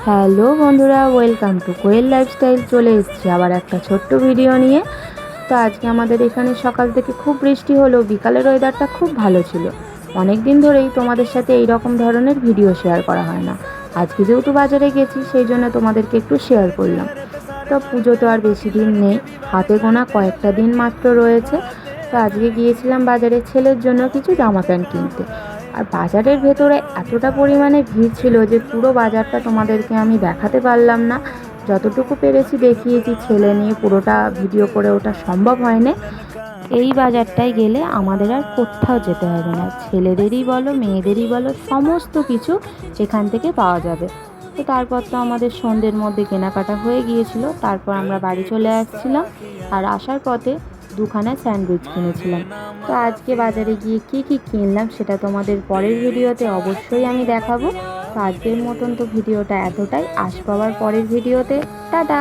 Hello বন্ধুরা, welcome to Koel lifestyle. চলে এসেছি আবার একটা ছোট্ট ভিডিও নিয়ে। তো আজকে আমাদের এখানে সকাল থেকে খুব বৃষ্টি হলো, বিকালের ওয়েদারটা খুব ভালো ছিল। অনেক দিন ধরেই তোমাদের সাথে এই রকম ধরনের ভিডিও শেয়ার করা হয় না। আজকে যেহেতু বাজারে গেছি সেই জন্য তোমাদেরকে একটু শেয়ার করলাম। তো পুজো তো আর বেশি দিন নেই, হাতে গোনা কয়েকটা দিন মাত্র রয়েছে। তো আজকে গিয়েছিলাম বাজারে ছেলের জন্য কিছু জামা প্যান্ট কিনতে। আর বাজারের ভেতরে এতটা পরিমাণে ভিড় ছিল যে পুরো বাজারটা তোমাদেরকে আমি দেখাতে পারলাম না। যতটুকু পেরেছি দেখিয়েছি, ছেলে নিয়ে পুরোটা ভিডিও করে ওটা সম্ভব হয়নি। এই বাজারটায় গেলে আমাদের আর কোথাও যেতে হবে না, ছেলেদেরই বলো মেয়েদেরই বলো সমস্ত কিছু এখান থেকে পাওয়া যাবে। তো তারপর তো আমাদের সন্ধ্যের মধ্যে কেনাকাটা হয়ে গিয়েছিল, তারপর আমরা বাড়ি চলে আসছিলাম। আর আসার পথে দুখানা স্যান্ডউইচ কিনেছিলাম। তো আজকে বাজারে গিয়ে কি কি কিনলাম সেটা তোমাদের পরের ভিডিওতে অবশ্যই আমি দেখাবো। তো আজকের মতন তো ভিডিওটা এতটাই, আসবো আবার পরের ভিডিওতে। টাটা।